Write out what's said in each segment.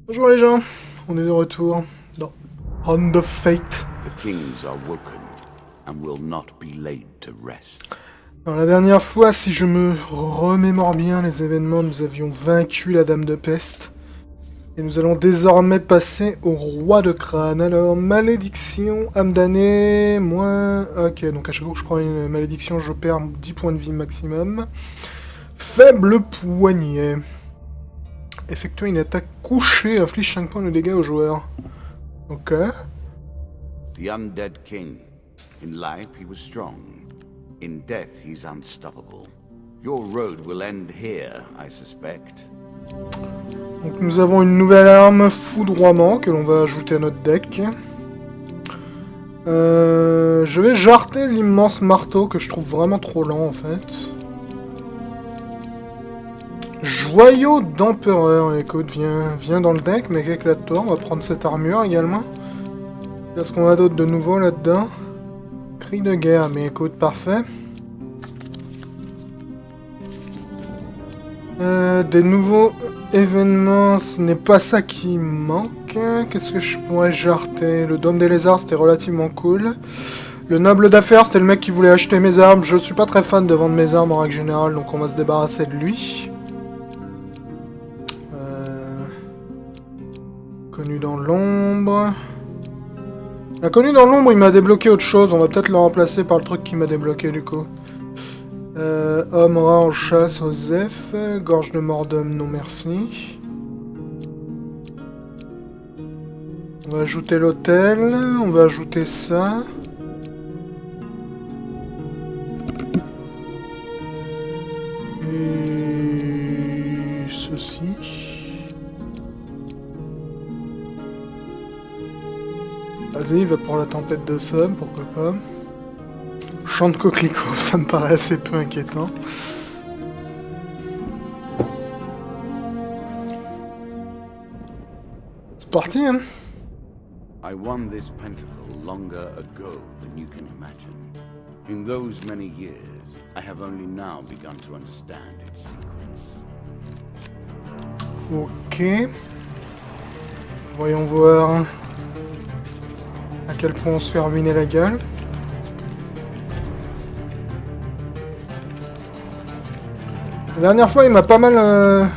Bonjour les gens, on est de retour dans Hand of Fate. The kings are woken and will not be laid to rest. Alors la dernière fois, si je me remémore bien les événements, nous avions vaincu la Dame de Peste. Et nous allons désormais passer au Roi de Crâne. Alors, malédiction, âme damnée, moins... Ok, donc à chaque fois que je prends une malédiction, je perds 10 points de vie maximum. Faible poignet. Effectuer une attaque couchée inflige 5 points de dégâts au joueur. Ok. The undead king. In life he was strong. In death he's unstoppable. Your road will end here, I suspect. Donc nous avons une nouvelle arme, foudroiement, que l'on va ajouter à notre deck. Je vais jarter l'immense marteau que je trouve vraiment trop lent en fait. Joyau d'empereur, écoute, viens dans le deck, mec éclate-toi, on va prendre cette armure également. Qu'est-ce qu'on a d'autre de nouveau là-dedans? Cri de guerre, mais écoute, parfait. Des nouveaux événements, ce n'est pas ça qui manque. Qu'est-ce que je pourrais jarter? Le dôme des lézards, c'était relativement cool. Le noble d'affaires, c'était le mec qui voulait acheter mes armes. Je suis pas très fan de vendre mes armes en règle générale, donc on va se débarrasser de lui. Connu dans l'ombre. La connu dans l'ombre, il m'a débloqué autre chose. On va peut-être le remplacer par le truc qui m'a débloqué du coup. Homme rat en chasse, Osef. Gorge de Mordum, non merci. On va ajouter l'hôtel. On va ajouter ça. Et ceci. Vas-y, va pour la tempête de somme, pourquoi pas. Champ de coquelicot, ça me paraît assez peu inquiétant. C'est parti, hein. I won this pentacle longer ago than you can imagine. In those many years, I have only now begun to understand its secrets. Ok. Voyons voir à quel point on se fait ruiner la gueule. La dernière fois, il m'a pas mal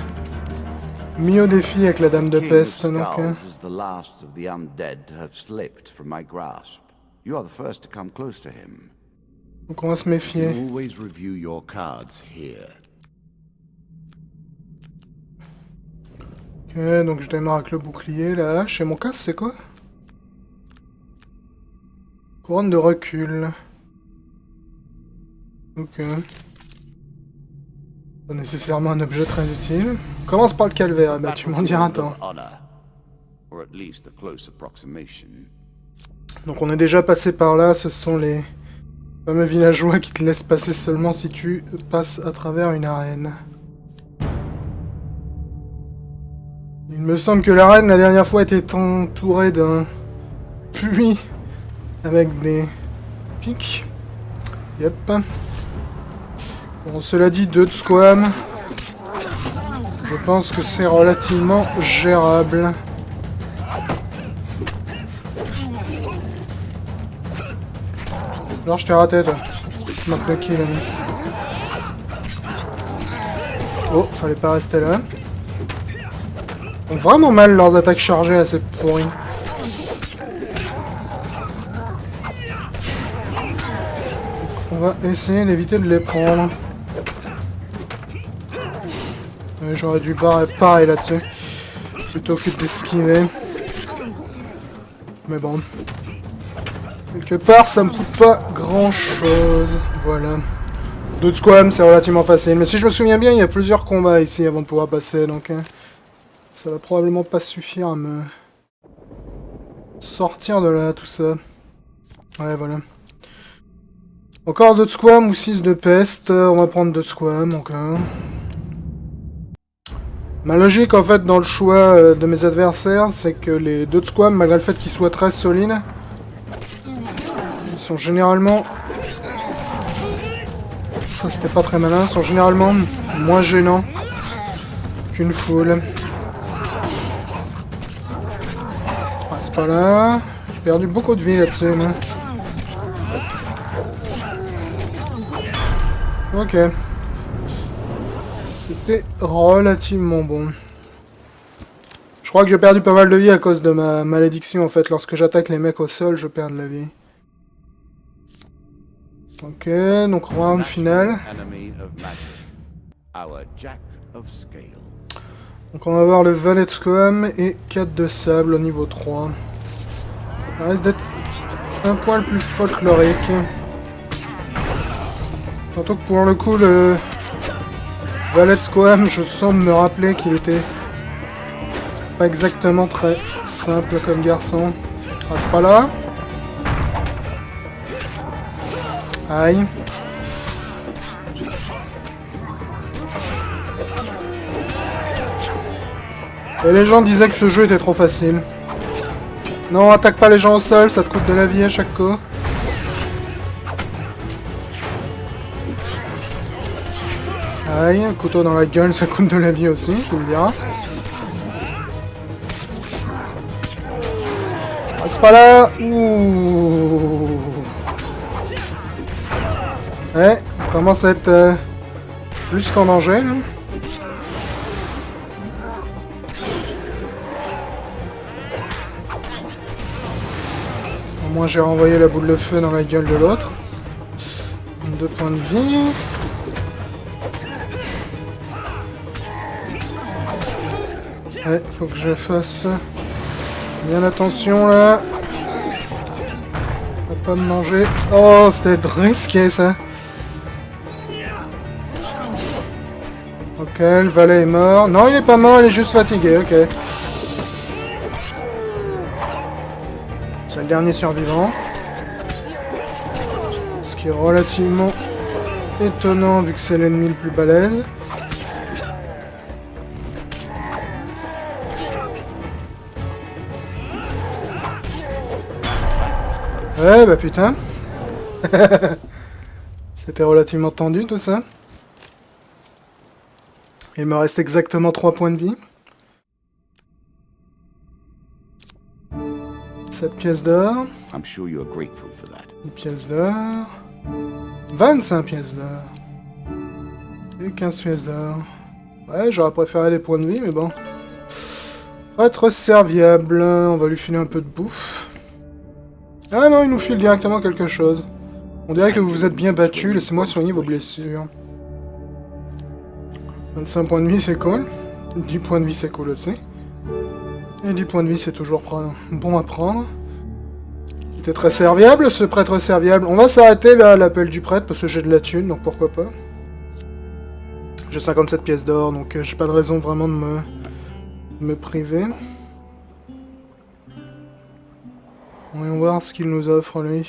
mis au défi avec la Dame de Peste. Donc, is the last of the undead to have slipped from my grasp. You are the first to come close to him. donc on va se You méfier. always review your cards here. Ok, donc je démarre avec le bouclier, la hache. Et mon casse, c'est quoi? Couronne de recul. Ok. Pas nécessairement un objet très utile. On commence par le calvaire, bah tu m'en diras un temps. Or at least a close approximation. Donc on est déjà passé par là, ce sont les fameux villageois qui te laissent passer seulement si tu passes à travers une arène. Il me semble que l'arène la dernière fois était entourée d'un puits avec des pics. Yep. Bon, cela dit, 2 de squam. Je pense que c'est relativement gérable. Alors je t'ai raté toi. Tu m'as claqué l'ami. Oh, fallait pas rester là. Ils ont vraiment mal leurs attaques chargées à ces pourris. On va essayer d'éviter de les prendre. J'aurais dû pareil là-dessus. Plutôt que d'esquiver. Mais bon. Quelque part, ça me coûte pas grand-chose. Voilà. D'autres squams, c'est relativement facile. Mais si je me souviens bien, il y a plusieurs combats ici avant de pouvoir passer. Donc, ça va probablement pas suffire à me sortir de là, tout ça. Ouais, voilà. Encore 2 de squam ou 6 de peste. On va prendre 2 de squam encore. Ma logique en fait dans le choix de mes adversaires, c'est que les 2 de squam, malgré le fait qu'ils soient très solides, ils sont généralement... Ça c'était pas très malin, ils sont généralement moins gênants qu'une foule. Passe pas là. J'ai perdu beaucoup de vie là-dessus, moi. Ok. C'était relativement bon. Je crois que j'ai perdu pas mal de vie à cause de ma malédiction, en fait. Lorsque j'attaque les mecs au sol, je perds de la vie. Ok, donc round final. Donc on va avoir le valet de Squam et 4 de sable au niveau 3. Ça risque d'être un poil plus folklorique. Surtout que pour le coup, le valet de Squam, je sens me rappeler qu'il était pas exactement très simple comme garçon. Passe pas là. Aïe. Et les gens disaient que ce jeu était trop facile. Non, attaque pas les gens au sol, ça te coûte de la vie à chaque coup. Aïe, un couteau dans la gueule, ça coûte de la vie aussi, tu me diras. Ah, c'est pas là. Ouh. Ouais, on commence à être plus qu'en danger, là. Au moins j'ai renvoyé la boule de feu dans la gueule de l'autre. 2 points de vie. Ouais, faut que je fasse bien attention là. À pas me manger. Oh, c'était risqué ça. Ok, le valet est mort. Non, il est pas mort, il est juste fatigué, ok. C'est le dernier survivant. Ce qui est relativement étonnant vu que c'est l'ennemi le plus balèze. Ouais, bah putain. C'était relativement tendu tout ça. Il me reste exactement 3 points de vie. 7 pièces d'or. I'm sure you are grateful for that. 10 pièces d'or. 25 pièces d'or. Et 15 pièces d'or. Ouais, j'aurais préféré des points de vie, mais bon. Être serviable. On va lui filer un peu de bouffe. Ah non, il nous file directement quelque chose. On dirait que vous vous êtes bien battu. Laissez-moi soigner vos blessures. 25 points de vie, c'est cool. 10 points de vie, c'est cool aussi. Et 10 points de vie, c'est toujours bon à prendre. C'était très serviable, ce prêtre serviable. On va s'arrêter là à l'appel du prêtre, parce que j'ai de la thune, donc pourquoi pas. J'ai 57 pièces d'or, donc j'ai pas de raison vraiment de me priver. Voyons voir ce qu'il nous offre, lui.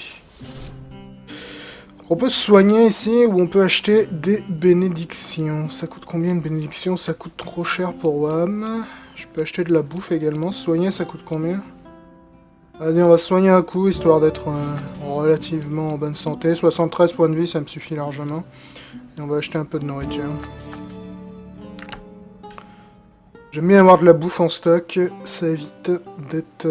On peut se soigner ici, ou on peut acheter des bénédictions. Ça coûte combien une bénédiction? Ça coûte trop cher pour WAM. Je peux acheter de la bouffe également. Soigner, ça coûte combien? Allez, on va se soigner un coup, histoire d'être relativement en bonne santé. 73 points de vie, ça me suffit largement. Et on va acheter un peu de nourriture. J'aime bien avoir de la bouffe en stock. Ça évite d'être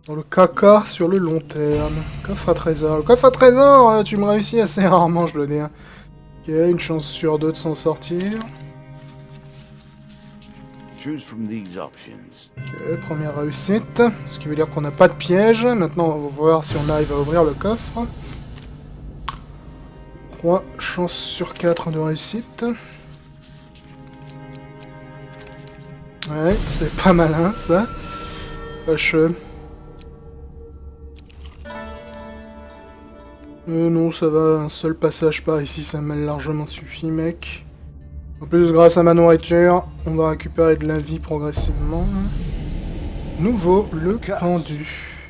dans le caca sur le long terme. Coffre à trésor. Le coffre à trésor, tu me réussis assez rarement, je le dis. Ok, une chance sur 2 de s'en sortir. Choose from these options. Ok, première réussite. Ce qui veut dire qu'on n'a pas de piège. Maintenant, on va voir si on arrive à ouvrir le coffre. 3 chances sur 4 de réussite. Ouais, c'est pas malin, ça. Fâcheux. Non, ça va, un seul passage par ici, ça m'a largement suffi, mec. En plus, grâce à ma nourriture, on va récupérer de la vie progressivement. Nouveau, le pendu.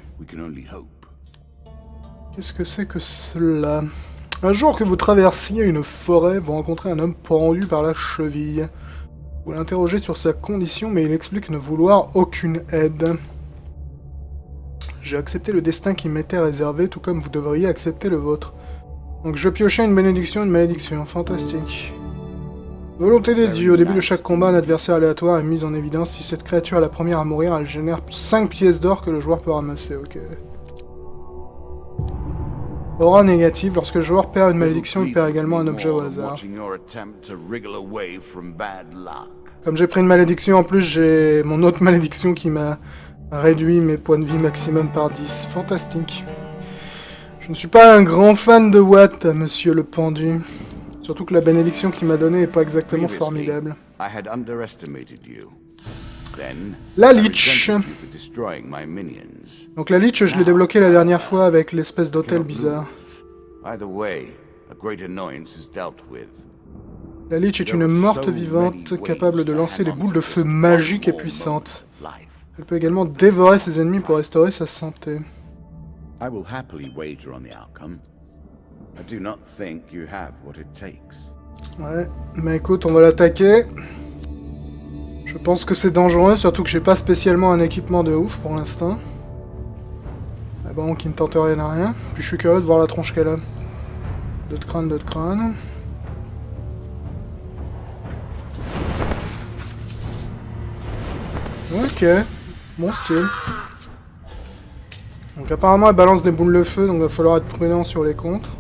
Qu'est-ce que c'est que cela? Un jour que vous traversiez une forêt, vous rencontrez un homme pendu par la cheville. Vous l'interrogez sur sa condition, mais il explique ne vouloir aucune aide. J'ai accepté le destin qui m'était réservé, tout comme vous devriez accepter le vôtre. Donc je piochais une bénédiction, une malédiction. Fantastique. Volonté des dieux. Au début de chaque combat, un adversaire aléatoire est mis en évidence. Si cette créature est la première à mourir, elle génère 5 pièces d'or que le joueur peut ramasser. Ok. Aura négative. Lorsque le joueur perd une malédiction, il perd également un objet au hasard. Comme j'ai pris une malédiction, en plus j'ai mon autre malédiction qui m'a réduit mes points de vie maximum par 10. Fantastique. Je ne suis pas un grand fan de Watt, monsieur le pendu. Surtout que la bénédiction qu'il m'a donnée est pas exactement formidable. La Lich. Donc la Lich, je l'ai débloqué la dernière fois avec l'espèce d'hôtel bizarre. La Lich est une morte vivante capable de lancer des boules de feu magiques et puissantes. Elle peut également dévorer ses ennemis pour restaurer sa santé. Ouais, mais écoute, on va l'attaquer. Je pense que c'est dangereux, surtout que j'ai pas spécialement un équipement de ouf pour l'instant. Ah bon, qui ne tente rien à rien. Puis je suis curieux de voir la tronche qu'elle a. D'autres crânes, d'autres crânes. Ok, bon style. Donc apparemment elle balance des boules de feu, donc il va falloir être prudent sur les contres.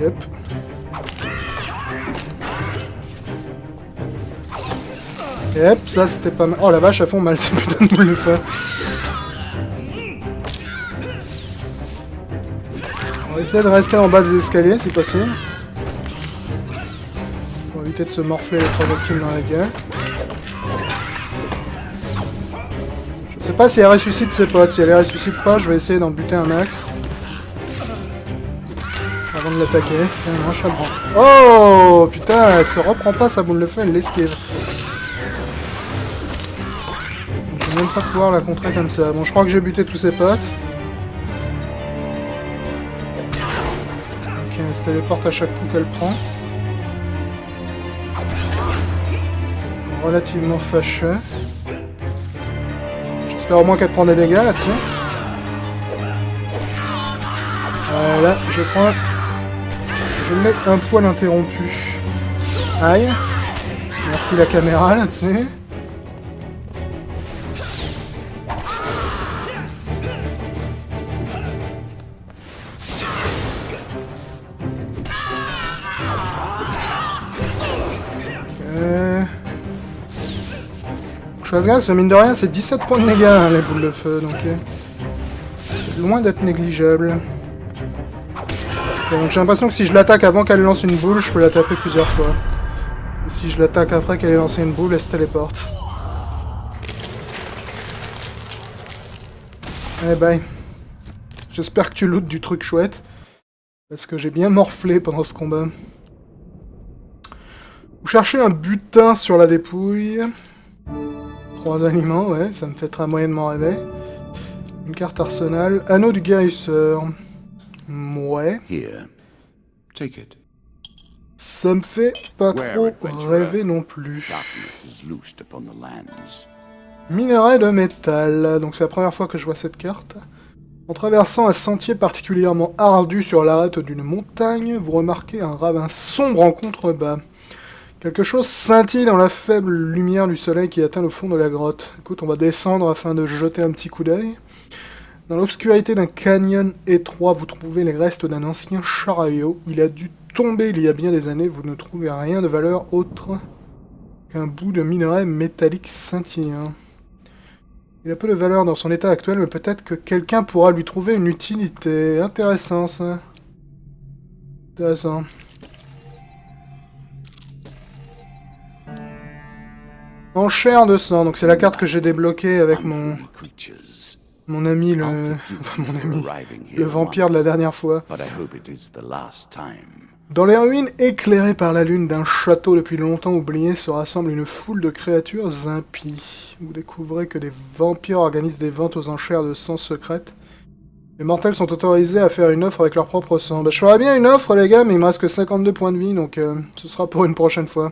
Yep. Yep, ça c'était pas mal. Oh la vache, elles font mal ces putains de boules de feu. On va essayer de rester en bas des escaliers si possible. Pour éviter de se morfler les projectiles dans la gueule. Je sais pas si elle ressuscite ses potes. Si elle les ressuscite pas, je vais essayer d'en buter un max. Avant de l'attaquer. Non, je prends. Oh putain, elle se reprend pas sa boule de feu, elle l'esquive. Je vais même pas pouvoir la contrer comme ça. Bon, je crois que j'ai buté tous ses potes. Ok, elle se téléporte à chaque coup qu'elle prend. C'est relativement fâcheux. J'espère au moins qu'elle prend des dégâts là-dessus. Voilà, je prends... Je l'ai un poil interrompu. Aïe. Merci la caméra là-dessus. Choisir, mine de rien, c'est 17 points de dégâts, hein, les boules de feu, donc c'est loin d'être négligeable. Donc j'ai l'impression que si je l'attaque avant qu'elle lance une boule, je peux la taper plusieurs fois. Et si je l'attaque après qu'elle ait lancé une boule, elle se téléporte. Eh ben, j'espère que tu lootes du truc chouette, parce que j'ai bien morflé pendant ce combat. Vous cherchez un butin sur la dépouille. 3 aliments, ouais, ça me fait très moyennement rêver. Une carte arsenal. Anneau du guérisseur. Ouais. Ça me fait pas trop rêver non plus. Minerai de métal. Donc c'est la première fois que je vois cette carte. En traversant un sentier particulièrement ardu sur l'arête d'une montagne, vous remarquez un ravin sombre en contrebas. Quelque chose scintille dans la faible lumière du soleil qui atteint le fond de la grotte. Écoute, on va descendre afin de jeter un petit coup d'œil. Dans l'obscurité d'un canyon étroit, vous trouvez les restes d'un ancien chariot. Il a dû tomber il y a bien des années. Vous ne trouvez rien de valeur autre qu'un bout de minerai métallique scintillant. Il a peu de valeur dans son état actuel, mais peut-être que quelqu'un pourra lui trouver une utilité. Intéressant, ça. Intéressant. Enchère de sang, donc c'est la carte que j'ai débloquée avec mon ami, le vampire de la dernière fois. Dans les ruines éclairées par la lune d'un château depuis longtemps oublié se rassemble une foule de créatures impies. Vous découvrez que des vampires organisent des ventes aux enchères de sang secrètes. Les mortels sont autorisés à faire une offre avec leur propre sang. Bah, je ferais bien une offre les gars, mais il me reste que 52 points de vie, donc ce sera pour une prochaine fois.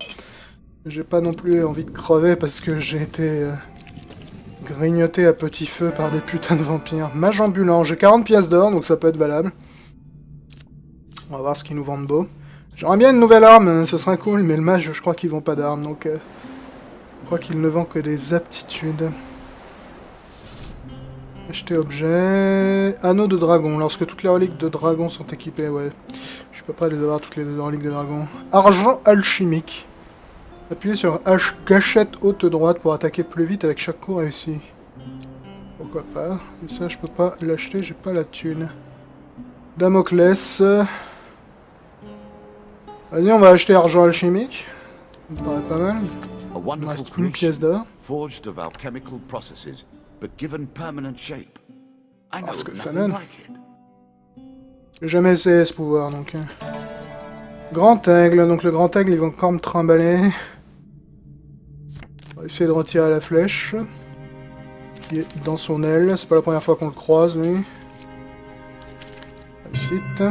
J'ai pas non plus envie de crever parce que j'ai été grignoté à petit feu par des putains de vampires. Mage ambulant, j'ai 40 pièces d'or, donc ça peut être valable. On va voir ce qu'ils nous vendent beau. J'aimerais bien une nouvelle arme, ce serait cool, mais le mage, je crois qu'ils vendent pas d'armes, donc... je crois qu'il ne vend que des aptitudes. Acheter objet... Anneau de dragon. Lorsque toutes les reliques de dragon sont équipées, ouais. Je suis pas prêt de les avoir toutes les reliques de dragon. Argent alchimique. Appuyez sur H gâchette haute droite pour attaquer plus vite avec chaque coup réussi. Pourquoi pas. Mais ça, je peux pas l'acheter, j'ai pas la thune. Damoclès. Vas-y, on va acheter argent alchimique. Ça me paraît pas mal. Il me reste une pièce d'or. Forged of alchemical processes, but given permanent shape. I know Ce que ça nothing donne. like it. J'ai jamais essayé ce pouvoir, donc... Grand aigle, donc le grand aigle, il va encore me trimballer. On va essayer de retirer la flèche. Qui est dans son aile, c'est pas la première fois qu'on le croise, lui. Réussite.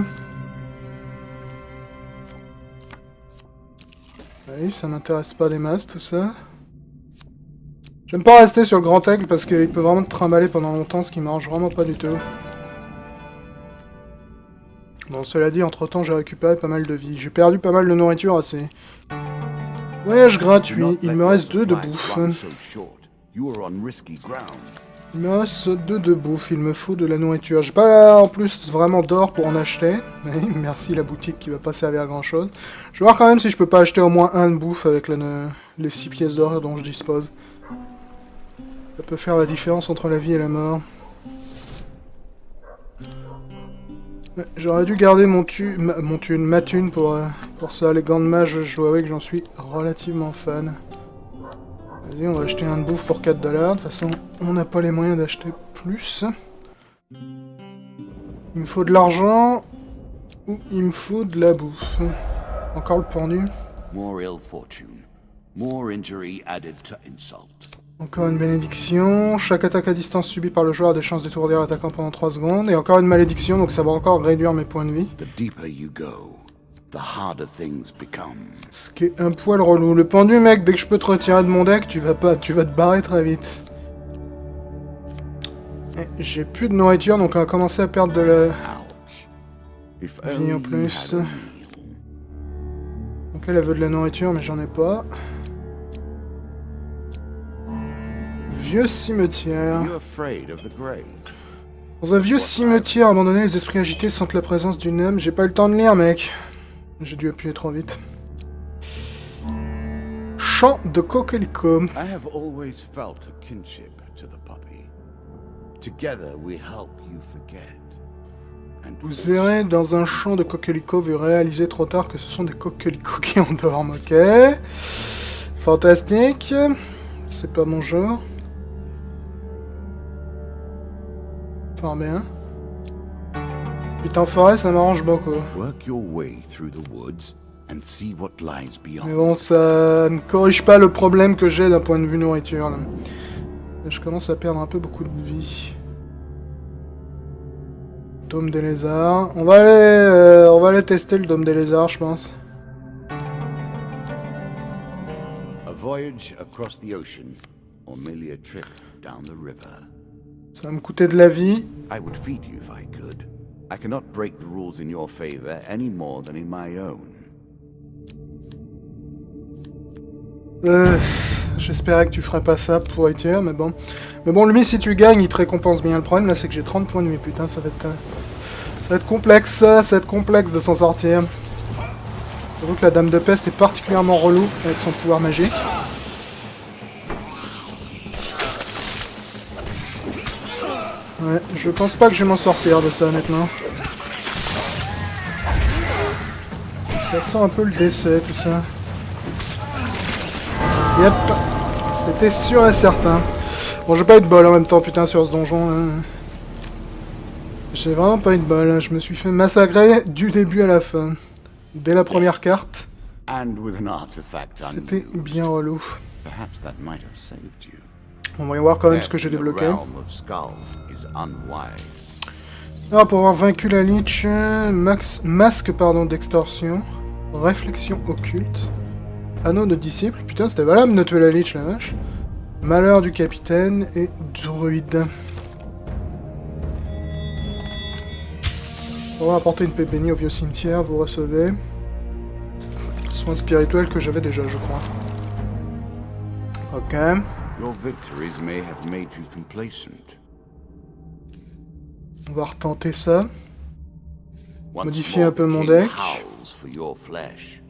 Oui, ça m'intéresse pas des masses, tout ça. J'aime pas rester sur le grand aigle parce qu'il peut vraiment te trimballer pendant longtemps, ce qui m'arrange vraiment pas du tout. Bon, cela dit, entre-temps, j'ai récupéré pas mal de vie. J'ai perdu pas mal de nourriture assez. Voyage gratuit, il me reste 2 de bouffe. Il me reste 2 de bouffe, il me faut de la nourriture. J'ai pas en plus vraiment d'or pour en acheter. Oui, merci la boutique qui va pas servir à grand chose. Je vais voir quand même si je peux pas acheter au moins un de bouffe avec les 6 pièces d'or dont je dispose. Ça peut faire la différence entre la vie et la mort. Ouais, j'aurais dû garder ma thune pour ça. Les gants de mage, je dois avouer que j'en suis relativement fan. Vas-y, on va acheter un de bouffe pour 4$. De toute façon, on n'a pas les moyens d'acheter plus. Il me faut de l'argent ou il me faut de la bouffe. Encore le pendu. More ill fortune. More injury added to insult. Encore une bénédiction. Chaque attaque à distance subie par le joueur a des chances d'étourdir l'attaquant pendant 3 secondes. Et encore une malédiction, donc ça va encore réduire mes points de vie. The deeper you go, the harder things become. Ce qui est un poil relou. Le pendu, mec, dès que je peux te retirer de mon deck, tu vas te barrer très vite. J'ai plus de nourriture, donc on va commencer à perdre de la vie en plus. Donc elle veut de la nourriture, mais j'en ai pas. Vieux cimetière. Dans un vieux cimetière abandonné, les esprits agités sentent la présence d'une âme. J'ai pas eu le temps de lire, mec. J'ai dû appuyer trop vite. Chant de coquelicot. I have always felt a kinship to the puppy. Together we help you forget. Vous verrez dans un champ de coquelicots, vous réalisez trop tard que ce sont des coquelicots qui endorment, ok. Fantastique. C'est pas mon genre. Fort bien. Putain, en forêt, ça m'arrange beaucoup. Work your way through the woods and see what lies beyond. Mais bon, ça ne corrige pas le problème que j'ai d'un point de vue nourriture, là. Je commence à perdre un peu beaucoup de vie. Dôme des lézards. On va aller tester le dôme des lézards, je pense. A voyage across the ocean, or merely a trip down the river. Ça va me coûter de la vie. I would feed you if I could. I cannot break the rules in your favor any more than in my own. J'espérais que tu ferais pas ça pour Ethier, mais bon. Mais bon, lui, si tu gagnes, il te récompense bien. Le problème, là, c'est que j'ai 30 points de vie. Putain, ça va être complexe, ça. Ça va être complexe de s'en sortir. J'avoue que la Dame de Peste est particulièrement relou avec son pouvoir magique. Ouais, je pense pas que je vais m'en sortir de ça, honnêtement. Ça sent un peu le décès, tout ça. Yep, c'était sûr et certain. Bon, j'ai pas eu de bol en même temps, putain, sur ce donjon. Hein. J'ai vraiment pas eu de bol. Hein. Je me suis fait massacrer du début à la fin. Dès la première carte. C'était bien relou. On va y voir quand même ce que j'ai débloqué. Alors, pour avoir vaincu la Lich, masque d'extorsion, réflexion occulte, anneau de disciple, putain c'était valable de tuer la Lich la vache, malheur du capitaine et druide. On va apporter une paix bénie au vieux cimetière, vous recevez. soins spirituels que j'avais déjà, je crois. Ok. Your victories may have made you complacent. On va retenter ça. Once Modifier more un peu the mon king deck. howls for your flesh.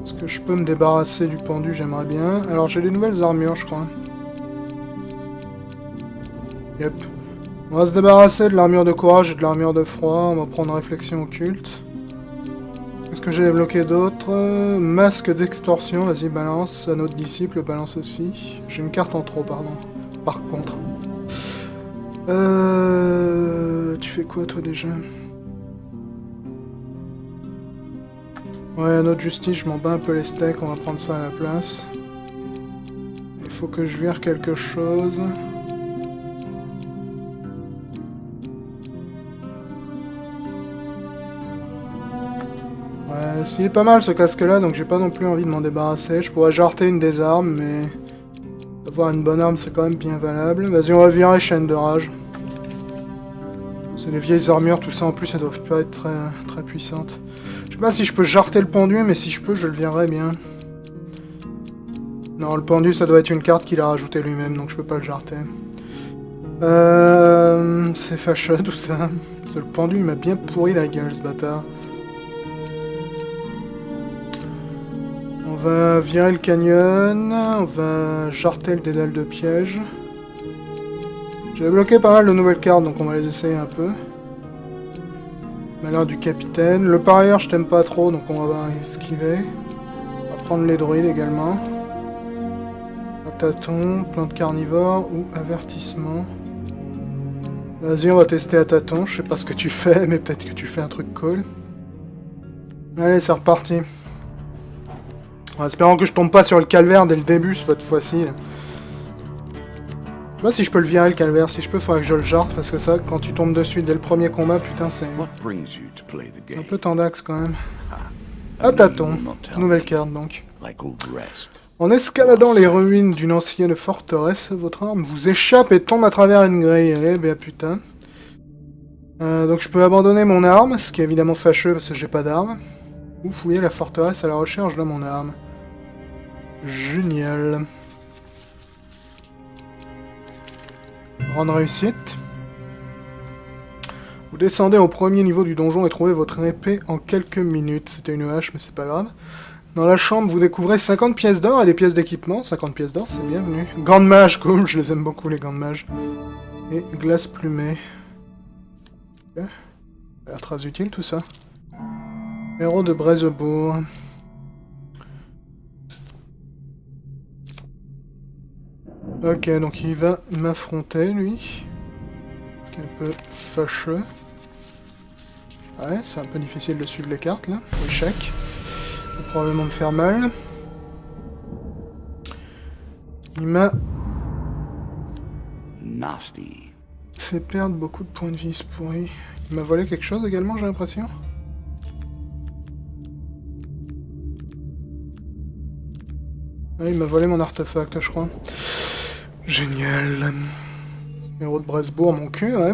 Est-ce que je peux me débarrasser du pendu? J'aimerais bien. Alors j'ai des nouvelles armures, je crois. Yep. On va se débarrasser de l'armure de courage et de l'armure de froid. On va prendre réflexion occulte. Qu'est-ce que j'ai débloqué d'autre? Masque d'extorsion, vas-y balance. Anneau de disciple, balance aussi. J'ai une carte en trop, pardon. Par contre. Tu fais quoi toi déjà? Ouais, anneau de justice, je m'en bats un peu les steaks, on va prendre ça à la place. Il faut que je vire quelque chose. Ouais, s'il est pas mal ce casque là, donc j'ai pas non plus envie de m'en débarrasser. Je pourrais jarter une des armes, mais avoir une bonne arme c'est quand même bien valable. Vas-y, on va virer chaîne de rage. C'est des vieilles armures, tout ça en plus, elles doivent pas être très, très puissantes. Je sais pas si je peux jarter le pendu, mais si je peux, je le virerai bien. Non, le pendu, ça doit être une carte qu'il a rajouté lui-même, donc je peux pas le jarter. C'est fâcheux tout ça. Parce que le pendu, il m'a bien pourri la gueule, ce bâtard. On va virer le canyon, on va jarter le dédale de piège. J'ai débloqué pas mal de nouvelles cartes, donc on va les essayer un peu. Malheur du capitaine. Le parieur, je t'aime pas trop, donc on va esquiver. On va prendre les druides également. Tâton, plante carnivore ou avertissement. Vas-y, on va tester à tâton. Je sais pas ce que tu fais, mais peut-être que tu fais un truc cool. Allez, c'est reparti. En espérant que je tombe pas sur le calvaire dès le début cette fois-ci. Je sais pas si je peux le virer le calvaire. Si je peux, faudrait que je le jarte, parce que ça, quand tu tombes dessus dès le premier combat, putain, c'est un peu tendax quand même. À tâton. Nouvelle carte donc. En escaladant les ruines d'une ancienne forteresse, votre arme vous échappe et tombe à travers une grille. Eh bien putain. Donc je peux abandonner mon arme, ce qui est évidemment fâcheux parce que j'ai pas d'arme. Ou fouiller la forteresse à la recherche de mon arme. Génial. Grande réussite. Vous descendez au premier niveau du donjon et trouvez votre épée en quelques minutes. C'était une hache, mais c'est pas grave. Dans la chambre, vous découvrez 50 pièces d'or et des pièces d'équipement. 50 pièces d'or, c'est bienvenu. Gants de mage, cool, je les aime beaucoup les gants de mage. Et glace plumée. Okay. Ça a l'air très utile tout ça. Héros de Brézebourg. Ok, donc il va m'affronter lui. C'est un peu fâcheux. Ouais, c'est un peu difficile de suivre les cartes là. Échec. Il va probablement me faire mal. Il m'a fait perdre beaucoup de points de vie, ce pourri. Il m'a volé quelque chose également, j'ai l'impression. Ah, il m'a volé mon artefact, je crois. Génial. Héros de Brézebourg, mon cul, ouais.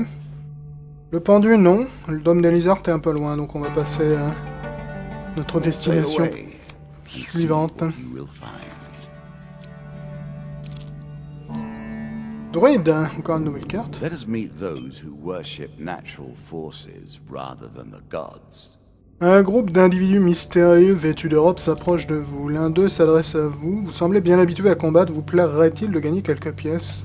Le pendu, non. Le dôme des lézards est un peu loin, donc on va passer à notre destination suivante. Druide, encore une nouvelle carte. Let us meet those who worship natural forces rather than the gods. Un groupe d'individus mystérieux vêtus de robes s'approche de vous. L'un d'eux s'adresse à vous. Vous semblez bien habitué à combattre. Vous plairait-il de gagner quelques pièces?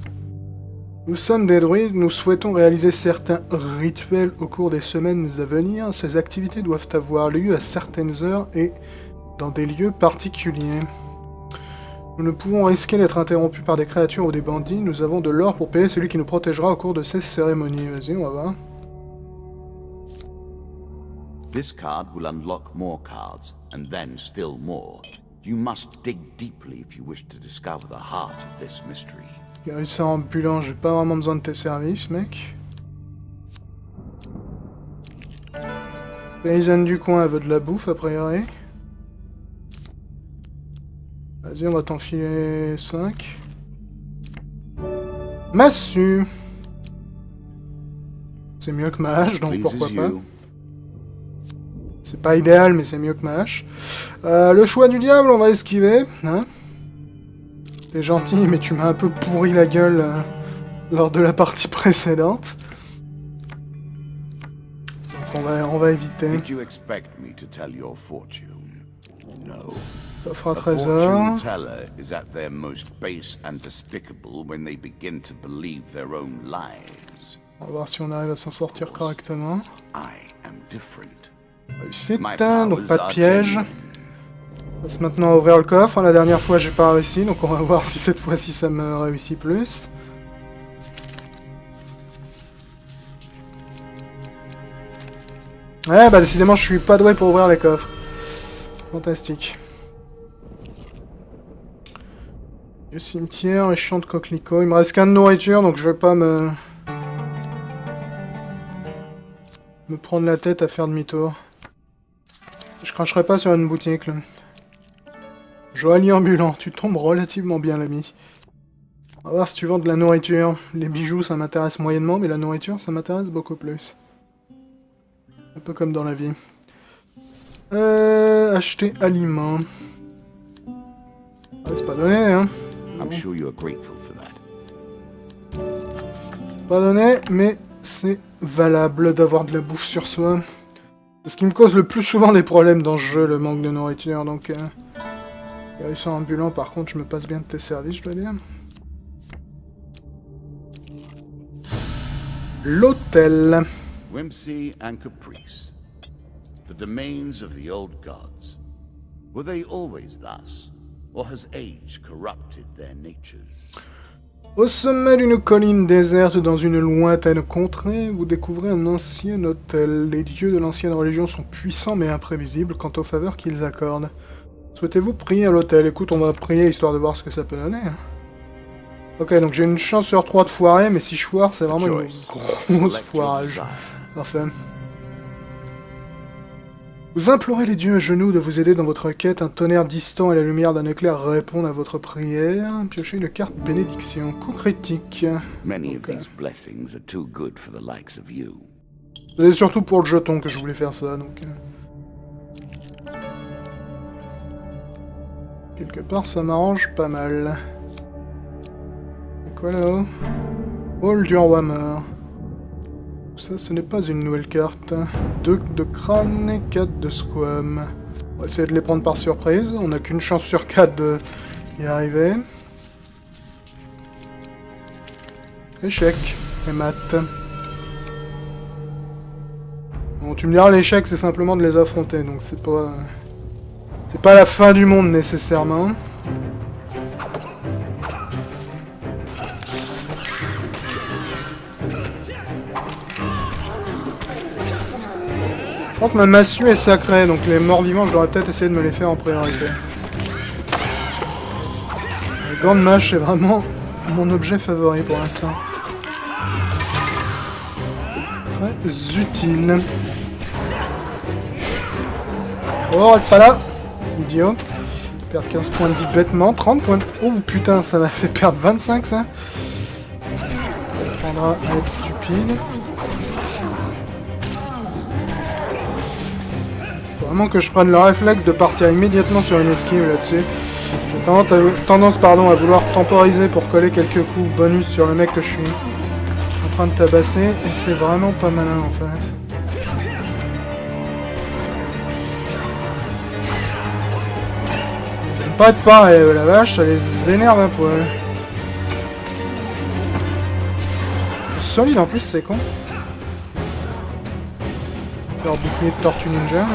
Nous sommes des druides. Nous souhaitons réaliser certains rituels au cours des semaines à venir. Ces activités doivent avoir lieu à certaines heures et dans des lieux particuliers. Nous ne pouvons risquer d'être interrompus par des créatures ou des bandits. Nous avons de l'or pour payer celui qui nous protégera au cours de ces cérémonies. Vas-y, on va voir. This card will unlock more cards, and then still more. You must dig deeply if you wish to discover the heart of this mystery. Guérisseur ambulant, j'ai pas vraiment besoin de tes services, mec. Paysanne du coin, elle veut de la bouffe, a priori. Vas-y, on va t'enfiler 5. Massue. C'est mieux que ma hache, donc pourquoi pas. C'est pas idéal, mais c'est mieux que ma hache. Le choix du diable, on va esquiver. Hein, t'es gentil, mais tu m'as un peu pourri la gueule lors de la partie précédente. Donc on va éviter. Did you expect me to tell your fortune? No. Coffre à A trésor. fortune teller is at their most base and despicable when they begin to believe their own lies. On va voir si on arrive à s'en sortir correctement. I am different. Réussite, My donc pas de powers are piège. genuine. On passe maintenant à ouvrir le coffre. La dernière fois, j'ai pas réussi, donc on va voir si cette fois-ci ça me réussit plus. Ouais, bah décidément, je suis pas doué pour ouvrir les coffres. Fantastique. Le cimetière, et champ de coquelicots. Il me reste qu'un de nourriture, donc je vais pas me prendre la tête à faire demi-tour. Je cracherai pas sur une boutique, là. Joaillier ambulant, tu tombes relativement bien, l'ami. On va voir si tu vends de la nourriture. Les bijoux, ça m'intéresse moyennement, mais la nourriture, ça m'intéresse beaucoup plus. Un peu comme dans la vie. Acheter aliments. Ah, c'est pas donné, hein. I'm sure you are grateful for that. Pas donné, mais c'est valable d'avoir de la bouffe sur soi. C'est ce qui me cause le plus souvent des problèmes dans ce jeu, le manque de nourriture, donc... Guérisseur ambulant, par contre, je me passe bien de tes services, je dois dire. L'hôtel. Whimsy and caprice. The domains of the old gods. Were they always thus? Or has age corrupted their natures? Au sommet d'une colline déserte dans une lointaine contrée, vous découvrez un ancien hôtel. Les dieux de l'ancienne religion sont puissants mais imprévisibles quant aux faveurs qu'ils accordent. Souhaitez-vous prier à l'hôtel? Écoute, on va prier histoire de voir ce que ça peut donner. Hein. Ok, donc j'ai une chance sur 3 de foirer, mais si je foire, c'est vraiment une grosse foirage. Parfait. Vous implorez les dieux à genoux de vous aider dans votre quête. Un tonnerre distant et la lumière d'un éclair répondent à votre prière. Piochez une carte bénédiction. Coup critique. Many of these blessings are too good for the likes of you. C'est surtout pour le jeton que je voulais faire ça, donc... Quelque part, ça m'arrange pas mal. C'est quoi là-haut? Hall du roi mort. Ça, ce n'est pas une nouvelle carte. 2 de crâne et 4 de squam. On va essayer de les prendre par surprise. On n'a qu'une chance sur 4 de y arriver. Échec. Et mat. Bon, tu me diras, l'échec, c'est simplement de les affronter, donc c'est pas... C'est pas la fin du monde, nécessairement. Je crois que ma massue est sacrée, donc les morts vivants, je devrais peut-être essayer de me les faire en priorité. Les gants de mage, c'est vraiment mon objet favori pour l'instant. Très utile. Oh, reste pas là, idiot. Perdre 15 points de vie bêtement, 30 points de... Oh putain, ça m'a fait perdre 25 ça. Ça prendra à être stupide. Faut vraiment que je prenne le réflexe de partir immédiatement sur une esquive là-dessus. J'ai tendance à vouloir temporiser pour coller quelques coups bonus sur le mec que je suis en train de tabasser. Et c'est vraiment pas malin en fait. Pas être pareil, la vache, ça les énerve un poil. Solide en plus, c'est con. Leur bouclier de tortue ninja. Hein.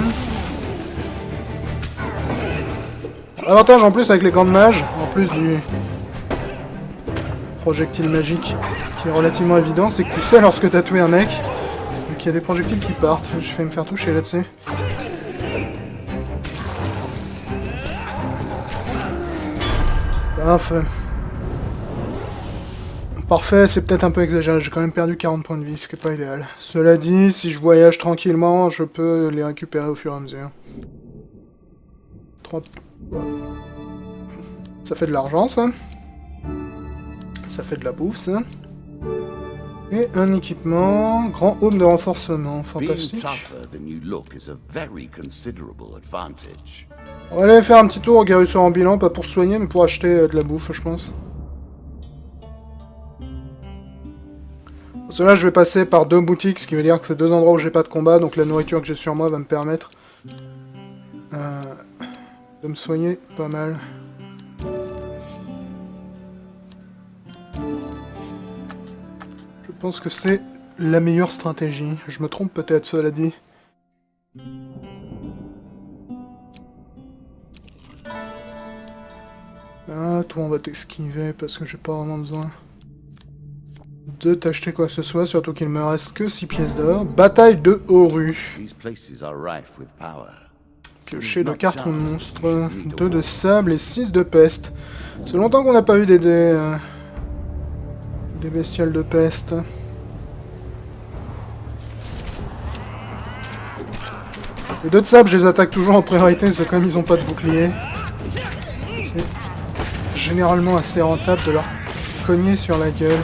Avantage en plus avec les gants de mage, en plus du projectile magique qui est relativement évident, c'est que tu sais lorsque t'as tué un mec, qu'il y a des projectiles qui partent. Je vais me faire toucher là-dessus. Parfait. Parfait, c'est peut-être un peu exagéré, j'ai quand même perdu 40 points de vie, ce qui n'est pas idéal. Cela dit, si je voyage tranquillement, je peux les récupérer au fur et à mesure. 3... Ça fait de l'argent, ça. Ça fait de la bouffe, ça. Et un équipement, grand home de renforcement, Being fantastique. tougher than you look is a very considerable advantage. On va aller faire un petit tour au guérisseur ambulant, pas pour soigner, mais pour acheter de la bouffe, je pense. Parce que là, je vais passer par 2 boutiques, ce qui veut dire que c'est 2 endroits où j'ai pas de combat, donc la nourriture que j'ai sur moi va me permettre de me soigner pas mal. Je pense que c'est la meilleure stratégie. Je me trompe peut-être, cela dit. Ah, toi on va t'esquiver parce que j'ai pas vraiment besoin de t'acheter quoi que ce soit, surtout qu'il me reste que 6 pièces d'or. Bataille de Oru. These places are rife with power. Piocher de carton de monstre, 2 de sable et 6 de peste. C'est longtemps qu'on n'a pas eu des bestioles de peste. Les 2 de sable, je les attaque toujours en priorité, c'est comme ils ont pas de bouclier. C'est généralement assez rentable de leur cogner sur la gueule.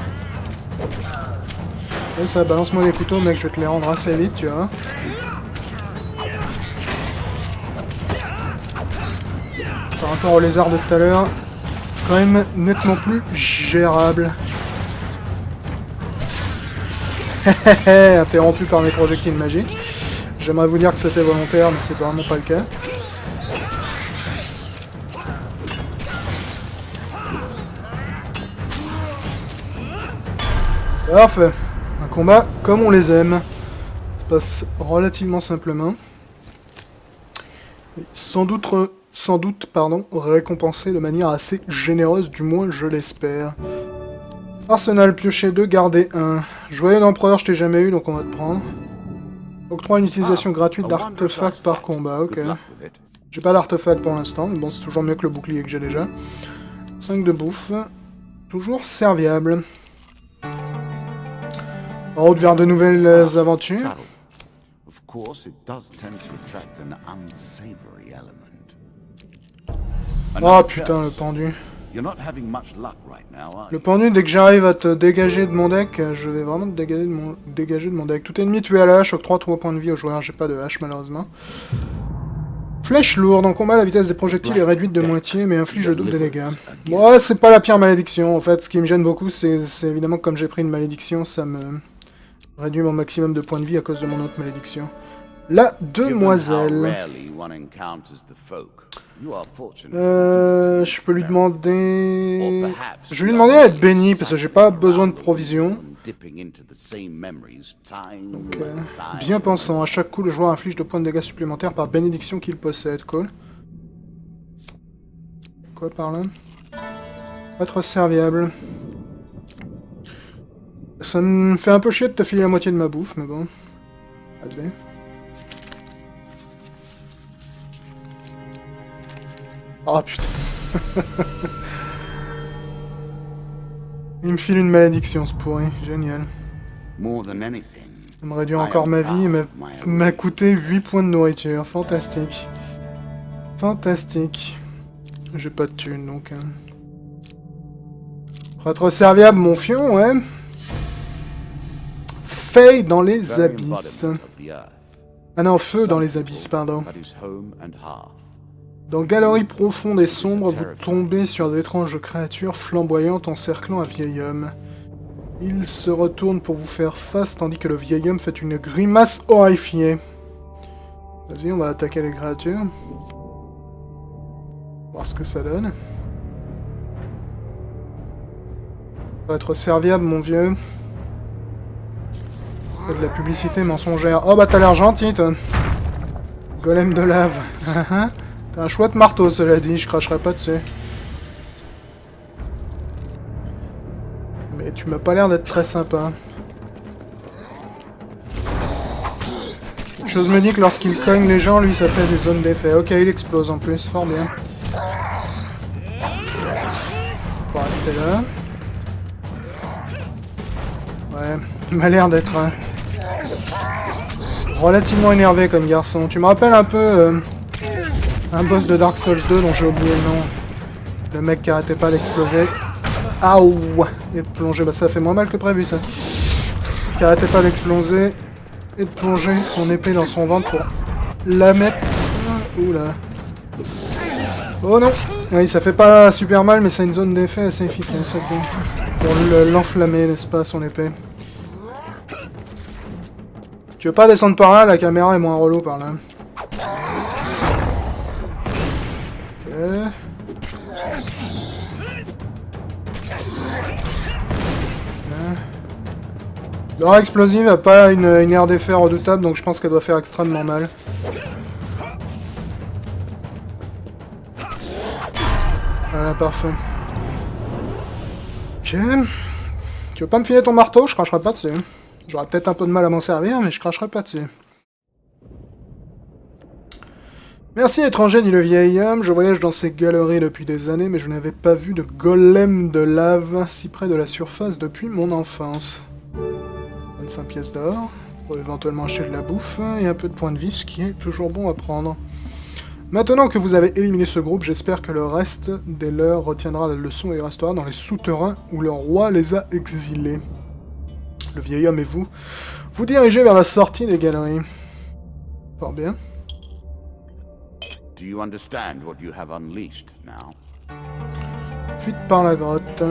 Et ça, balance-moi les couteaux, mec, je vais te les rendre assez vite, tu vois. Par rapport au lézard de tout à l'heure, quand même nettement plus gérable. Interrompu par mes projectiles magiques. J'aimerais vous dire que c'était volontaire, mais c'est vraiment pas le cas. Parfait. Un combat comme on les aime. Ça passe relativement simplement. Et sans doute, récompensé de manière assez généreuse, du moins je l'espère. Arsenal, piocher 2, garder 1. Joyeux d'empereur, je t'ai jamais eu, donc on va te prendre. Octroie une utilisation gratuite d'artefacts par combat, ok. J'ai pas d'artefact pour l'instant, mais bon, c'est toujours mieux que le bouclier que j'ai déjà. 5 de bouffe. Toujours serviable. En route vers de nouvelles aventures. Of course, it does tend to attract an unsavory element. Oh putain, le pendu. You're not having much luck right now, are Le you? pendu, dès que j'arrive à te dégager de mon deck, je vais vraiment te dégager de mon deck. Tout ennemi tué à la hache octroie 3 points de vie au joueur. J'ai pas de hache malheureusement. Flèche lourde. En combat, la vitesse des projectiles est réduite de moitié, mais inflige le double des dégâts. Bon, c'est pas la pire malédiction. En fait, ce qui me gêne beaucoup, c'est évidemment que comme j'ai pris une malédiction, ça me réduit mon maximum de points de vie à cause de mon autre malédiction. La demoiselle. Je peux lui demander... Je vais lui demander à être béni, parce que j'ai pas besoin de provisions. Donc, bien pensant, à chaque coup, le joueur inflige 2 points de dégâts supplémentaires par bénédiction qu'il possède. Cool. Quoi par là? Être serviable. Ça me fait un peu chier de te filer la moitié de ma bouffe, mais bon. Vas-y. Oh putain. Il me file une malédiction, ce pourri. Génial. Ça me réduit encore ma vie et m'a coûté 8 points de nourriture. Fantastique. Fantastique. J'ai pas de thunes, donc... Pour être serviable, mon fion, ouais. Faye dans les abysses. Ah non, feu dans les abysses, pardon. Dans Galerie profonde et sombre, vous tombez sur d'étranges créatures flamboyantes encerclant un vieil homme. Il se retourne pour vous faire face, tandis que le vieil homme fait une grimace horrifiée. Vas-y, on va attaquer les créatures. Voir ce que ça donne. Ça va être serviable, mon vieux. De la publicité mensongère. Oh bah t'as l'air gentil, toi. Golem de lave. T'as un chouette marteau, cela dit, je cracherai pas dessus. Mais tu m'as pas l'air d'être très sympa. Quelque chose me dit que lorsqu'il cogne les gens, lui, ça fait des zones d'effet. Ok, il explose en plus, fort bien. On va rester là. Ouais, il m'a l'air d'être relativement énervé comme garçon. Tu me rappelles un peu un boss de Dark Souls 2 dont j'ai oublié le nom. Le mec qui arrêtait pas d'exploser. Aouh! Et de plonger, bah ça fait moins mal que prévu ça. qui arrêtait pas d'exploser et de plonger son épée dans son ventre pour la mettre... Oula. Oh non. Oui, ça fait pas super mal, mais ça a une zone d'effet assez efficace, ok. Pour l'enflammer, n'est-ce pas, son épée. Tu veux pas descendre par là, la caméra est moins relou par là. Ok. L'aura explosive a pas une aire d'effet redoutable, donc je pense qu'elle doit faire extrêmement mal. Voilà, parfait. Ok. Tu veux pas me filer ton marteau? Je cracherai pas dessus. J'aurais peut-être un peu de mal à m'en servir, mais je cracherai pas dessus. Merci étranger, dit le vieil homme. Je voyage dans ces galeries depuis des années, mais je n'avais pas vu de golem de lave si près de la surface depuis mon enfance. 25 pièces d'or, pour éventuellement acheter de la bouffe, et un peu de points de vie, ce qui est toujours bon à prendre. Maintenant que vous avez éliminé ce groupe, j'espère que le reste des leurs retiendra la leçon et restera dans les souterrains où le roi les a exilés. Le vieil homme et vous, vous dirigez vers la sortie des galeries. Fort bien. Do you understand what you have unleashed now? Fuite par la grotte.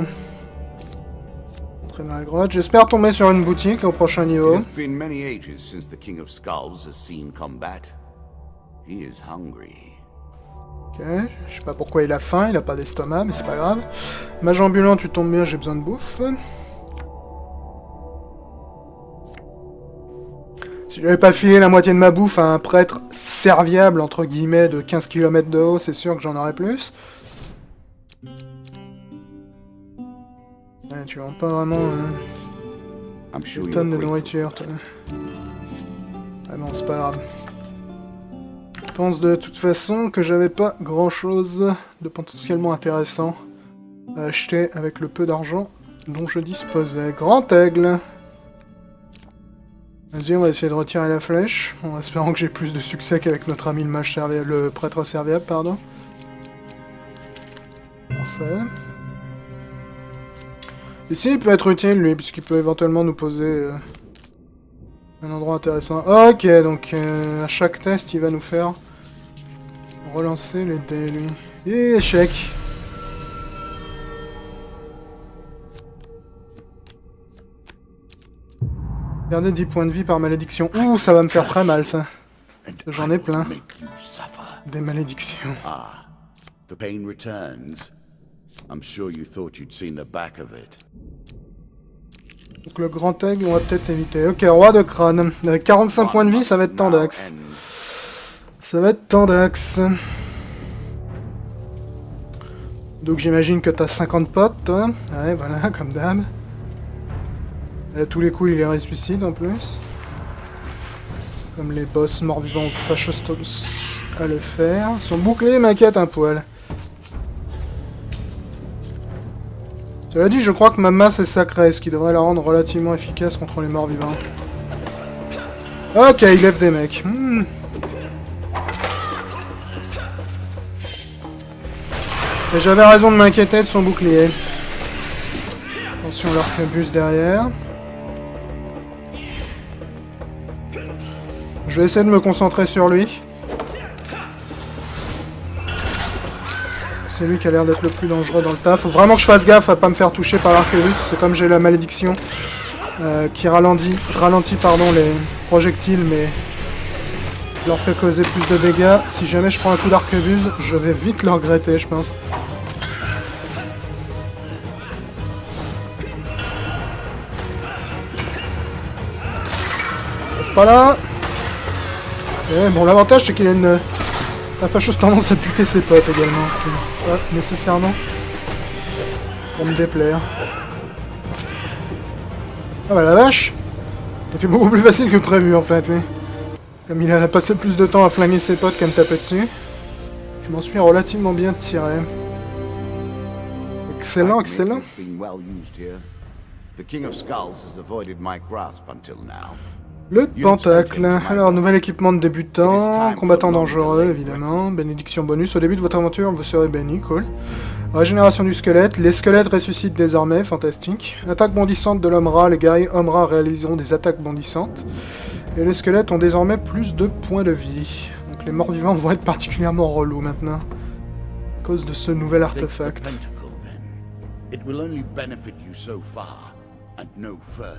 Entrer dans la grotte. J'espère tomber sur une boutique au prochain niveau. It has been many ages since the King of Skulls has seen combat. He is hungry. Ok, je sais pas pourquoi il a faim, il a pas d'estomac, mais c'est pas grave. Mage ambulant, tu tombes bien, j'ai besoin de bouffe. Si j'avais pas filé la moitié de ma bouffe à un prêtre serviable, entre guillemets, de 15 km de haut, c'est sûr que j'en aurais plus. Ouais, tu vends pas vraiment une tonne de nourriture, toi. Ah bon, c'est pas grave. Je pense de toute façon que j'avais pas grand chose de potentiellement intéressant à acheter avec le peu d'argent dont je disposais. Grand aigle. Vas-y, on va essayer de retirer la flèche, en espérant que j'ai plus de succès qu'avec notre ami le mage serviable, le prêtre serviable, pardon. Parfait. Ici, il peut être utile, lui, puisqu'il peut éventuellement nous poser un endroit intéressant. Ok, donc à chaque test, il va nous faire relancer les dés, lui. Et échec. Gardez 10 points de vie par malédiction. Ouh, ça va me faire très mal, ça. J'en ai plein. Des malédictions. Ah, the pain returns. I'm sure you thought you'd seen the back of it. Donc le grand aigle, on va peut-être éviter. Ok, roi de crâne. Avec 45 points de vie, ça va être tendax. Ça va être tendax. Donc j'imagine que t'as 50 potes, toi. Ouais, voilà, comme d'hab. À tous les coups, il les ressuscite en plus. Comme les boss morts-vivants Fascostos à le faire. Son bouclier m'inquiète un poil. Cela dit, je crois que ma masse est sacrée, ce qui devrait la rendre relativement efficace contre les morts-vivants. Ok, il lève des mecs. Et j'avais raison de m'inquiéter de son bouclier. Attention, l'arquebus derrière. Je vais essayer de me concentrer sur lui. C'est lui qui a l'air d'être le plus dangereux dans le tas. Faut vraiment que je fasse gaffe à pas me faire toucher par l'arquebus. C'est comme j'ai la malédiction qui ralentit les projectiles, mais leur fait causer plus de dégâts. Si jamais je prends un coup d'arquebus, je vais vite le regretter, je pense. C'est pas là. Ok, bon, l'avantage c'est qu'il a une... La fâcheuse tendance à buter ses potes également, ce qui est pas nécessairement pour me déplaire. Ah bah la vache! C'était beaucoup plus facile que prévu en fait, lui. Comme il a passé plus de temps à flinguer ses potes qu'à me taper dessus, je m'en suis relativement bien tiré. Excellent, excellent. Le pentacle. Alors, nouvel équipement de débutant, combattant dangereux, évidemment. Bénédiction bonus. Au début de votre aventure, vous serez béni, cool. Régénération du squelette. Les squelettes ressuscitent désormais, fantastique. Attaque bondissante de l'homme rat. Les guerriers hommes rats réaliseront des attaques bondissantes. Et les squelettes ont désormais plus de points de vie. Donc les morts vivants vont être particulièrement relous maintenant. À cause de ce nouvel artefact. It will only benefit you so far, and no further.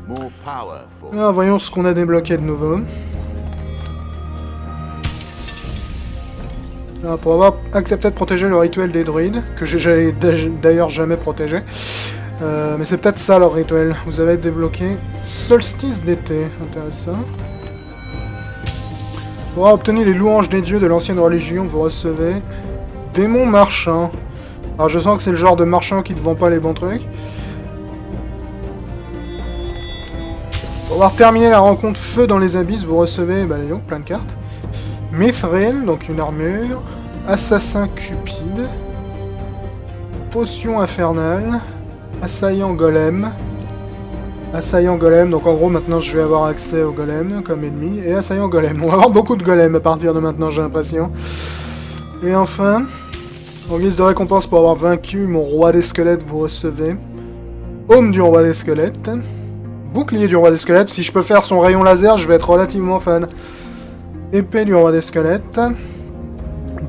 More power for... Alors, voyons ce qu'on a débloqué de nouveau. Alors, pour avoir accepté de protéger le rituel des druides, que j'ai d'ailleurs jamais protégé. Mais c'est peut-être ça leur rituel. Vous avez débloqué Solstice d'été. Intéressant. Pour avoir obtenu les louanges des dieux de l'ancienne religion, vous recevez Démon marchand. Alors je sens que c'est le genre de marchand qui ne vend pas les bons trucs. Pour avoir terminé la rencontre Feu dans les abysses, vous recevez, donc plein de cartes. Mithril, donc une armure. Assassin cupide. Potion infernale. Assaillant golem. Assaillant golem, donc en gros maintenant je vais avoir accès au golem comme ennemi. Et assaillant golem, on va avoir beaucoup de golems à partir de maintenant, j'ai l'impression. Et enfin, en guise de récompense pour avoir vaincu mon roi des squelettes, vous recevez Aume du roi des squelettes. Bouclier du roi des squelettes, si je peux faire son rayon laser, je vais être relativement fan. Épée du roi des squelettes.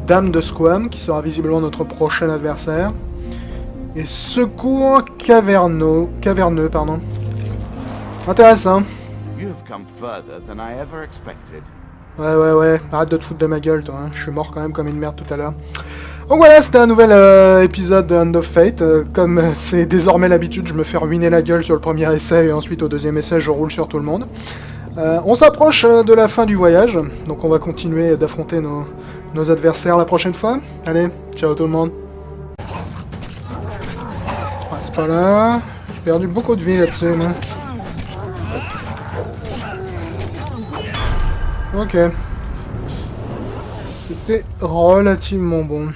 Dame de Squam, qui sera visiblement notre prochain adversaire. Et secours caverneux, pardon. Intéressant. Ouais, arrête de te foutre de ma gueule, toi. Hein. Je suis mort quand même comme une merde tout à l'heure. Donc voilà, c'était un nouvel épisode de Hand of Fate. Comme c'est désormais l'habitude, je me fais ruiner la gueule sur le premier essai, et ensuite au deuxième essai, je roule sur tout le monde. On s'approche de la fin du voyage, donc on va continuer d'affronter nos adversaires la prochaine fois. Allez, ciao tout le monde. C'est pas là. J'ai perdu beaucoup de vie là-dessus, moi. Ok. C'était relativement bon.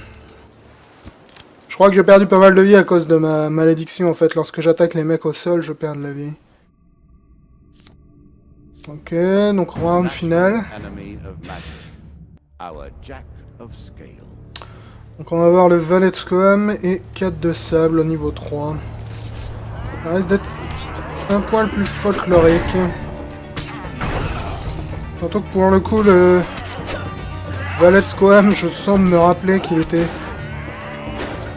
Je crois que j'ai perdu pas mal de vie à cause de ma malédiction, en fait. Lorsque j'attaque les mecs au sol, je perds de la vie. Ok, donc round final. Donc on va voir le valet de Squam et 4 de sable au niveau 3. Ça risque d'être un poil plus folklorique. Surtout que pour le coup, le valet de Squam, je sens me rappeler qu'il était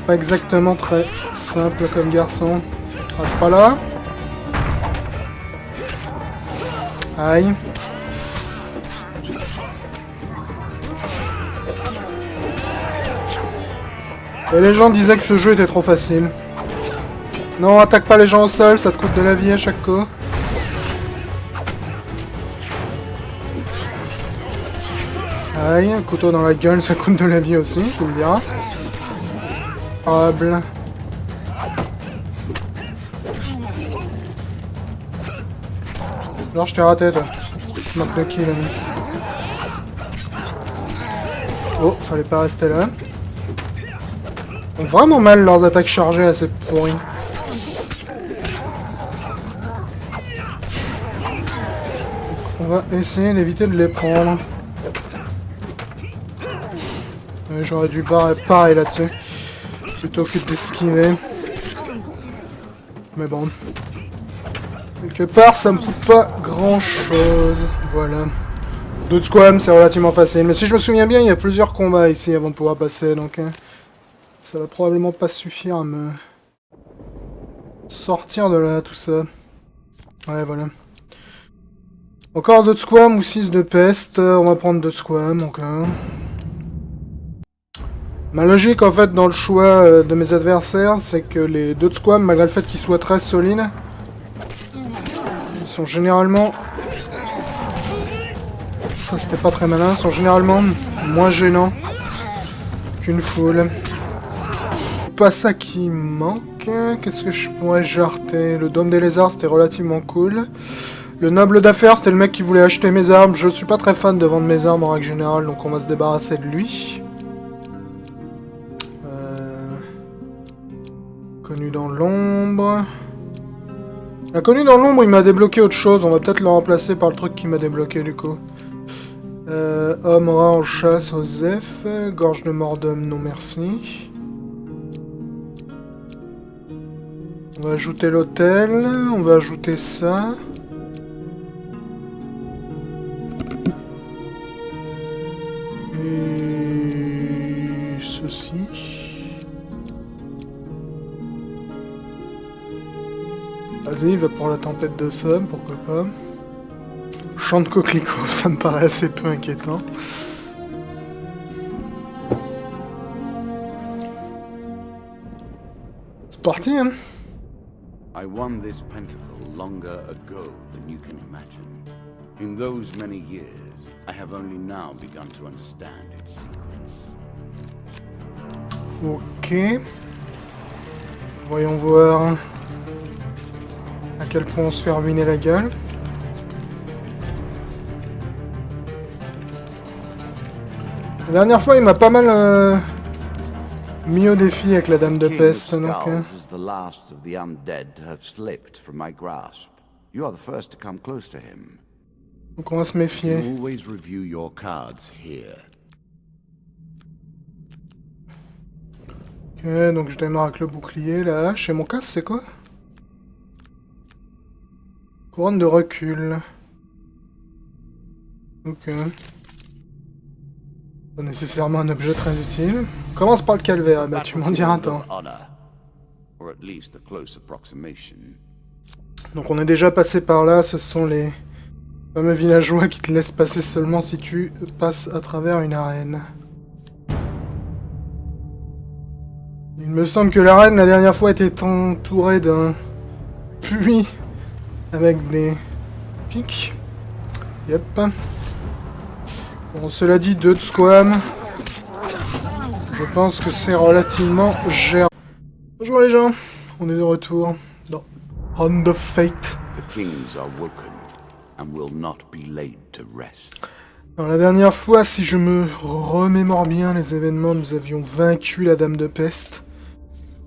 pas exactement très simple comme garçon. Ah, c'est pas là. Aïe. Et les gens disaient que ce jeu était trop facile. Non, attaque pas les gens au sol, ça te coûte de la vie à chaque coup. Aïe, un couteau dans la gueule, ça coûte de la vie aussi, tu me diras. Hable. Alors je t'ai raté toi. Tu m'as plaqué là. Oh, fallait pas rester là. Ils ont vraiment mal leurs attaques chargées à ces pourris. On va essayer d'éviter de les prendre. J'aurais dû pareil là-dessus. Plutôt que d'esquiver. Mais bon. Quelque part, ça me coûte pas grand-chose. Voilà. D'autres squams, c'est relativement facile. Mais si je me souviens bien, il y a plusieurs combats ici avant de pouvoir passer. Donc, ça va probablement pas suffire à me sortir de là, tout ça. Ouais, voilà. Encore 2 de squam ou 6 de peste. On va prendre 2 de squam encore. Ma logique, en fait, dans le choix de mes adversaires, c'est que les 2 de squam, malgré le fait qu'ils soient très solides, ils sont généralement... Ça, c'était pas très malin. Ils sont généralement moins gênants qu'une foule. Pas ça qui manque. Qu'est-ce que je pourrais jarter? Le dôme des lézards, c'était relativement cool. Le noble d'affaires, c'était le mec qui voulait acheter mes armes. Je suis pas très fan de vendre mes armes en règle générale, donc on va se débarrasser de lui. Connu dans l'ombre. L'inconnu dans l'ombre, il m'a débloqué autre chose. On va peut-être le remplacer par le truc qui m'a débloqué du coup. Homme rat en chasse, Osef. Gorge de mort d'homme, non merci. On va ajouter l'hôtel. On va ajouter ça. Et ceci. Vas-y, va pour la tempête de somme, pourquoi pas. Champ de coquelicot, ça me paraît assez peu inquiétant. C'est parti, hein. I won this pentacle longer ago than you can imagine. In those many years, I have only now begun to understand its sequence. Ok. Voyons voir à quel point on se fait ruiner la gueule. La dernière fois, il m'a pas mal mis au défi avec la Dame de Peste, donc... the last of the undead to have slipped from my grasp. You are the first to come close to him. Donc on va se méfier. You always review your cards here. Ok, donc je démarre avec le bouclier, la hache. Et mon casque, c'est quoi? Couronne de recul. Ok. Pas nécessairement un objet très utile. On commence par le calvaire, bah tu m'en diras un temps. Donc on est déjà passé par là, ce sont les fameux villageois qui te laissent passer seulement si tu passes à travers une arène. Il me semble que l'arène la dernière fois était entourée d'un puits avec des pics. Yep. Bon, cela dit, 2 de squam. Je pense que c'est relativement gérable. Bonjour les gens, on est de retour dans Hand of Fate. The kings are woken and will not be laid to rest. Alors, la dernière fois, si je me remémore bien les événements, nous avions vaincu la Dame de Peste.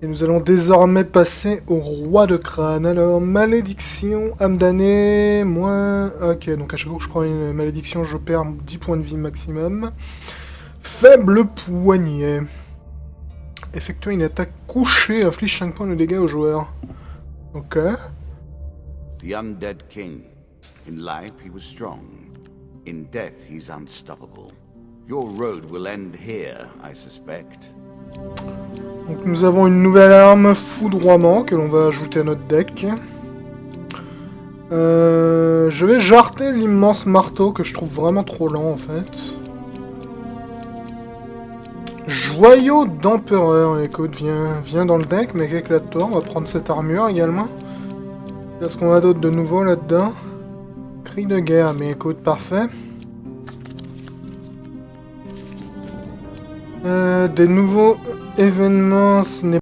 Et nous allons désormais passer au Roi de Crâne. Alors, malédiction, âme damnée, moins... Ok, donc à chaque fois que je prends une malédiction, je perds 10 points de vie maximum. Faible poignet. Effectuer une attaque couchée, inflige 5 points de dégâts au joueur. Ok. The undead king. In life he was strong. In death he's unstoppable. Your road will end here, I suspect. Donc nous avons une nouvelle arme, foudroiement, que l'on va ajouter à notre deck. Je vais jarter l'immense marteau, que je trouve vraiment trop lent en fait. Joyau d'empereur, écoute, viens dans le deck, mec, éclate-toi, on va prendre cette armure également. Qu'est-ce qu'on a d'autre de nouveau là-dedans? Cri de guerre, mais écoute, parfait. Des nouveaux événements, ce n'est